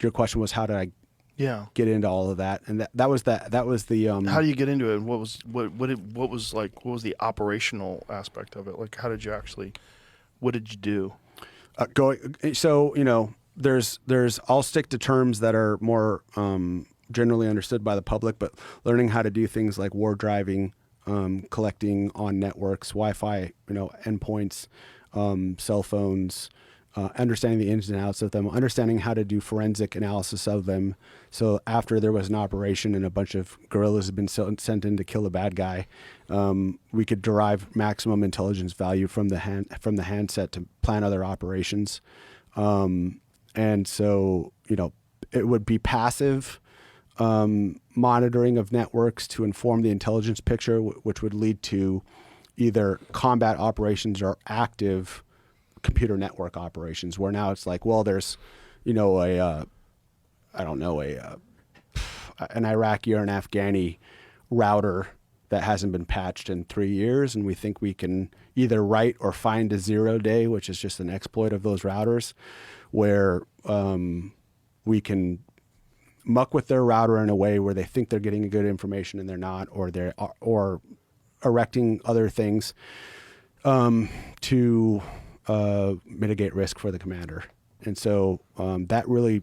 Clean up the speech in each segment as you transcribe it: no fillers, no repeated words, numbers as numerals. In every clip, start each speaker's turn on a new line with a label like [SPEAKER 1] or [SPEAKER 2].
[SPEAKER 1] your question was, how did I
[SPEAKER 2] get
[SPEAKER 1] into all of that? And that was the
[SPEAKER 2] how do you get into it? What was the operational aspect of it? Like, what did you do?
[SPEAKER 1] I'll stick to terms that are more generally understood by the public, but learning how to do things like war driving, collecting on networks, Wi-Fi, endpoints, cell phones, understanding the ins and outs of them, understanding how to do forensic analysis of them. So after there was an operation and a bunch of guerrillas had been sent in to kill a bad guy, we could derive maximum intelligence value from the handset to plan other operations. And so, it would be passive monitoring of networks to inform the intelligence picture, which would lead to either combat operations or active computer network operations, where now it's like, well, there's, an Iraqi or an Afghani router that hasn't been patched in 3 years, and we think we can either write or find a 0 day, which is just an exploit of those routers, where we can muck with their router in a way where they think they're getting good information and they're not, or erecting other things to mitigate risk for the commander. And so that really,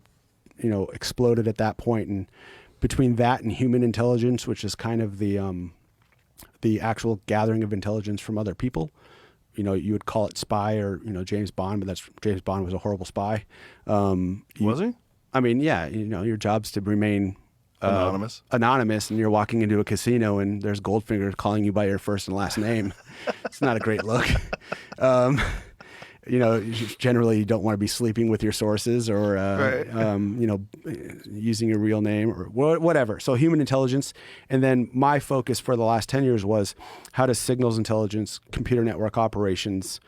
[SPEAKER 1] exploded at that point. And between that and human intelligence, which is kind of the actual gathering of intelligence from other people, you would call it spy or, James Bond, but James Bond was a horrible spy.
[SPEAKER 2] Was he?
[SPEAKER 1] I mean, yeah, your job's to remain
[SPEAKER 2] anonymous,
[SPEAKER 1] and you're walking into a casino and there's Goldfinger calling you by your first and last name. It's not a great look. Generally you don't want to be sleeping with your sources or, using your real name or whatever. So human intelligence. And then my focus for the last 10 years was, how does signals intelligence, computer network operations,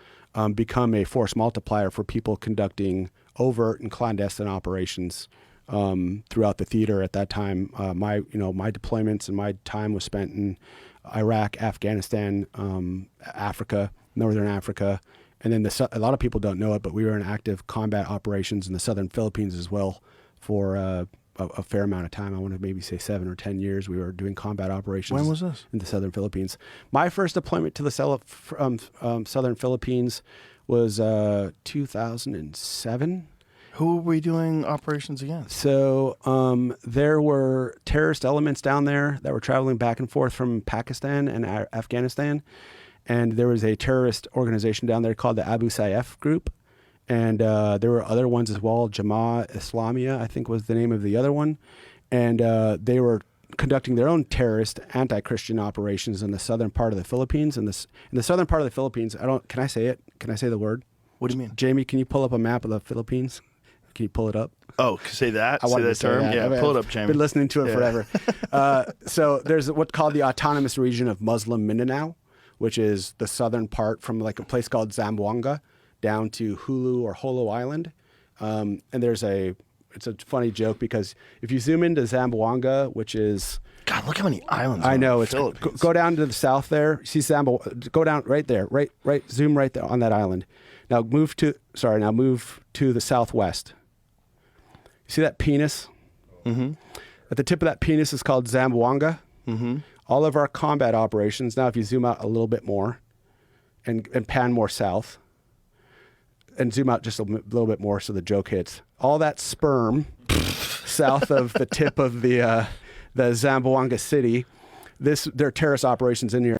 [SPEAKER 1] become a force multiplier for people conducting overt and clandestine operations throughout the theater at that time. My deployments and my time was spent in Iraq, Afghanistan, Africa, Northern Africa. And then a lot of people don't know it, but we were in active combat operations in the southern Philippines as well for a fair amount of time. I want to maybe say 7 or 10 years. We were doing combat operations.
[SPEAKER 2] When was this?
[SPEAKER 1] In the southern Philippines. My first deployment to the southern Philippines was 2007.
[SPEAKER 2] Who were we doing operations against?
[SPEAKER 1] So there were terrorist elements down there that were traveling back and forth from Pakistan and Afghanistan. And there was a terrorist organization down there called the Abu Sayyaf group. And there were other ones as well. Jamaat Islamiyah, I think, was the name of the other one. And they were conducting their own terrorist anti-Christian operations in the southern part of the Philippines. In the southern part of the Philippines, can I say it? Can I say the word?
[SPEAKER 2] What do you mean?
[SPEAKER 1] Jamie, can you pull up a map of the Philippines? Can you pull it up?
[SPEAKER 2] Oh, say that? Say that term?
[SPEAKER 1] That.
[SPEAKER 2] Yeah, pull it up, Jamie.
[SPEAKER 1] I've been listening to it forever. So there's what's called the autonomous region of Muslim Mindanao, which is the southern part from like a place called Zamboanga down to Hulu or Holo Island. And it's a funny joke because if you zoom into Zamboanga, which is...
[SPEAKER 2] God, look how many islands
[SPEAKER 1] I know.
[SPEAKER 2] Go
[SPEAKER 1] down to the south there. See go down right there, right, zoom right there on that island. Now move to the southwest. You see that penis?
[SPEAKER 2] Mm-hmm.
[SPEAKER 1] At the tip of that penis is called Zamboanga.
[SPEAKER 2] Mm-hmm.
[SPEAKER 1] All of our combat operations, now if you zoom out a little bit more and pan more south and zoom out just a little bit more so the joke hits, all that sperm south of the tip of the Zamboanga city, their terrorist operations in here